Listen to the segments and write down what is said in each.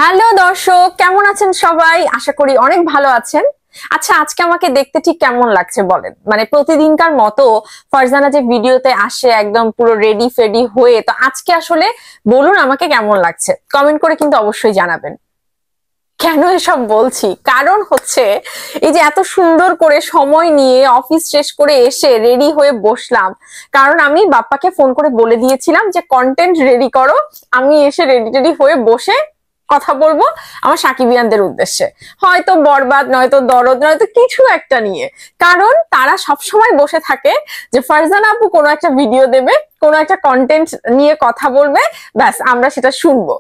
Hello দর্শক, কেমন আছেন সবাই? আশা করি অনেক ভালো আছেন। আচ্ছা, আজকে আমাকে দেখতে ঠিক কেমন লাগছে বলেন? মানে প্রতিদিনকার মতো ফারজানা যে ভিডিওতে আসে একদম পুরো রেডি ফেডি হয়ে, তো আজকে আসলে বলুন আমাকে কেমন লাগছে, কমেন্ট করে কিন্তু অবশ্যই জানাবেন। কেন এসব বলছি? কারণ হচ্ছে এই যে এত সুন্দর করে সময় নিয়ে অফিস শেষ করে এসে রেডি হয়ে বসলাম, কারণ আমি বাপ্পাকে ফোন করে বলে দিয়েছিলাম যে কন্টেন্ট রেডি করো। আমি এসে রেডি টেডি হয়ে বসে কথা বলবো আমার সাকিবিয়ানদের উদ্দেশ্যে, হয়তো বরবাদ নয়তো দরদ নয়তো কিছু একটা নিয়ে। কারণ তারা সবসময় বসে থাকে যে ফারজানা আপু কোনো একটা ভিডিও দেবে, কোনো একটা কন্টেন্ট নিয়ে কথা বলবে, ব্যাস আমরা সেটা শুনবো।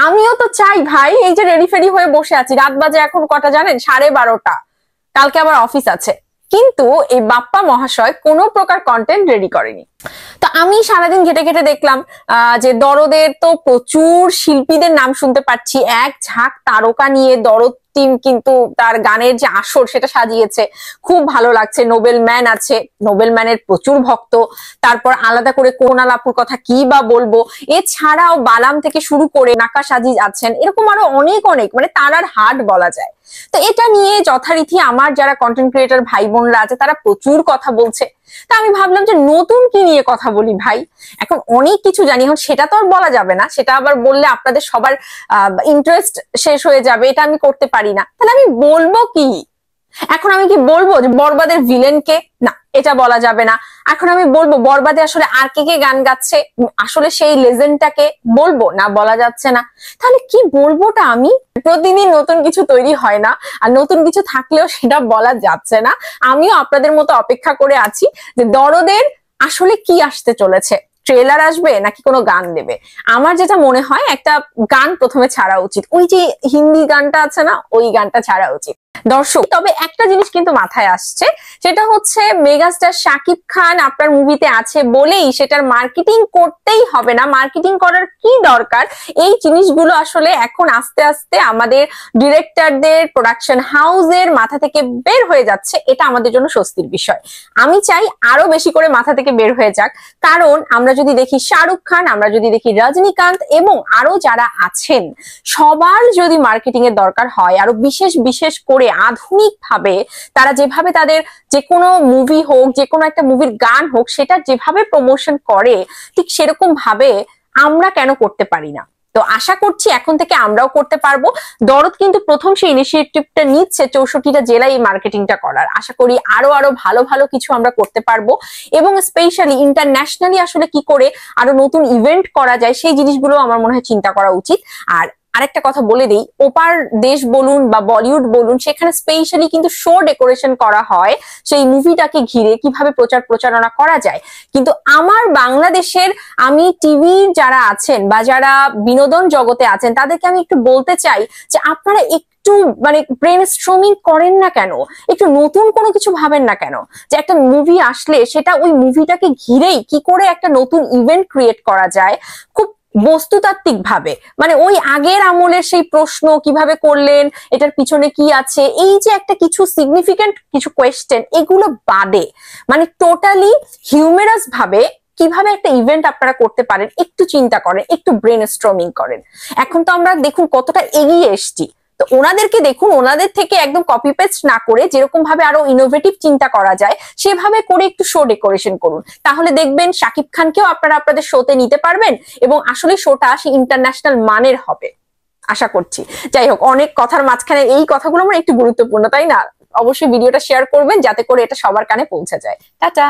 আমিও তো চাই ভাই, এই যে রেডি ফেডি হয়ে বসে আছি, রাত বাজে এখন কটা জানেন? 12:30। কালকে আবার অফিস আছে, কিন্তু এই বাপ্পা মহাশয় কোনো প্রকার কন্টেন্ট রেডি করেনি। তো আমি সারাদিন ঘেটে ঘেটে দেখলাম যে দরদের তো প্রচুর শিল্পীদের নাম শুনতে পাচ্ছি, এক ঝাঁক তারকা নিয়ে দরদ টিম কিন্তু তার গানের যে আসর সেটা সাজিয়েছে, খুব ভালো লাগছে। নোবেল ম্যান আছে, নোবেল ম্যানের প্রচুর ভক্ত। তারপর আলাদা করে কোনাল আপুর কথা কি বা বলবো, এছাড়াও বালাম থেকে শুরু করে নাকা সাজিদ আছেন, এরকম আরো অনেক অনেক, মানে তারার হাট বলা যায়। তো এটা নিয়ে যথারীতি আমার যারা কন্টেন্ট ক্রিয়েটর ভাই বোনরা আছে তারা প্রচুর কথা বলছে। তা আমি ভাবলাম যে নতুন কি নিয়ে কথা বলি ভাই। এখন অনেক কিছু জানি, এখন সেটা তো আর বলা যাবে না, সেটা আবার বললে আপনাদের সবার ইন্টারেস্ট শেষ হয়ে যাবে, এটা আমি করতে পারি না। তাহলে আমি বলবো কি? এখন আমি কি বলবো যে বরবাদের ভিলেন কে? না, এটা বলা যাবে না। এখন আমি বলবো বরবাদে আসলে আর কে কে গান গাচ্ছে, আসলে সেই লেজেন্ডটাকে বলবো না, বলা যাচ্ছে না। তাহলে কি বলবোটা আমি? প্রতিদিন নতুন কিছু তৈরি হয় না, আর নতুন কিছু থাকলেও সেটা বলা যাচ্ছে না। আমিও আপনাদের মতো অপেক্ষা করে আছি যে দরদের আসলে কি আসতে চলেছে, ট্রেলার আসবে নাকি কোনো গান দেবে। আমার যেটা মনে হয় একটা গান প্রথমে ছাড়া উচিত, ওই যে হিন্দি গানটা আছে না, ওই গানটা ছাড়া উচিত দর্শক। তবে একটা জিনিস কিন্তু মাথায় আসছে, সেটা হচ্ছে মেগাস্টার শাকিব খান আপনার মুভিতে আছে বলেই সেটার মার্কেটিং করতেই হবে না, মার্কেটিং করার কি দরকার? এই জিনিসগুলো আসলে এখন আস্তে আস্তে আমাদের ডিরেক্টরদের, প্রোডাকশন হাউসের মাথা থেকে বের হয়ে যাচ্ছে, এটা আমাদের জন্য স্বস্তির বিষয়। আমি চাই আরো বেশি করে মাথা থেকে বের হয়ে যাক, কারণ আমরা যদি দেখি শাহরুখ খান, আমরা যদি দেখি রজনীকান্ত এবং আরো যারা আছেন, সবার যদি মার্কেটিং এর দরকার হয়, আরো বিশেষ বিশেষ করে আধুনিক ভাবে তারা যেভাবে তাদের যে কোনো মুভি হোক, যে কোনো একটা মুভির গান হোক, সেটা যেভাবে প্রমোশন করে, ঠিক সেরকম ভাবে আমরা কেন করতে পারি না? তো আশা করছি এখন থেকে আমরাও করতে পারবো। দরদ কিন্তু প্রথম সেই ইনিশিয়েটিভটা নিচ্ছে 64টা জেলায় এই মার্কেটিংটা করার। আশা করি আরো আরো ভালো ভালো কিছু আমরা করতে পারবো, এবং স্পেশালি ইন্টারন্যাশনালি আসলে কি করে আরো নতুন ইভেন্ট করা যায় সেই জিনিসগুলো আমার মনে হয় চিন্তা করা উচিত। আর আরেকটা কথা বলে দিই, ওপার দেশ বলুন বা বলিউড বলুন, সেখানে স্পেশালি কিন্তু শো ডেকোরেশন করা হয় সেই মুভিটাকে ঘিরে, কিভাবে প্রচার প্রচারণা করা যায়। কিন্তু আমার বাংলাদেশের, আমি টিভির যারা আছেন বা যারা বিনোদন জগতে আছেন, তাদেরকে আমি একটু বলতে চাই যে আপনারা একটু মানে ব্রেন স্ট্রমিং করেন না কেন? একটু নতুন কোনো কিছু ভাবেন না কেন? যে একটা মুভি আসলে সেটা ওই মুভিটাকে ঘিরেই কি করে একটা নতুন ইভেন্ট ক্রিয়েট করা যায়, খুব বস্তুতাত্ত্বিক ভাবে। মানে ওই আগের আমলের সেই প্রশ্ন কিভাবে করলেন, এটার পিছনে কি আছে, এই যে একটা কিছু সিগনিফিকেন্ট কিছু কোয়েশ্চেন, এগুলো বাদে মানে টোটালি হিউমেরাস ভাবে কিভাবে একটা ইভেন্ট আপনারা করতে পারেন, একটু চিন্তা করেন, একটু ব্রেন স্ট্রমিং করেন। এখন তো আমরা দেখুন কতটা এগিয়ে এসছি, তো ওনাদেরকে দেখুন, ওনাদের থেকে একদম কপি পেস্ট না করে যেরকম ভাবে আরো ইনোভেটিভ চিন্তা করা যায় সেভাবে করে একটু শো ডেকোরেশন করুন। তাহলে দেখবেন শাকিব খানকেও আপনারা আপনাদের শোতে নিতে পারবেন, এবং আসলে শোটা আসে ইন্টারন্যাশনাল মানের হবে আশা করছি। যাই হোক, অনেক কথার মাঝখানে এই কথাগুলো আমার একটু গুরুত্বপূর্ণ, তাই না? অবশ্যই ভিডিওটা শেয়ার করবেন যাতে করে এটা সবার কানে পৌঁছে যায়। টাটা।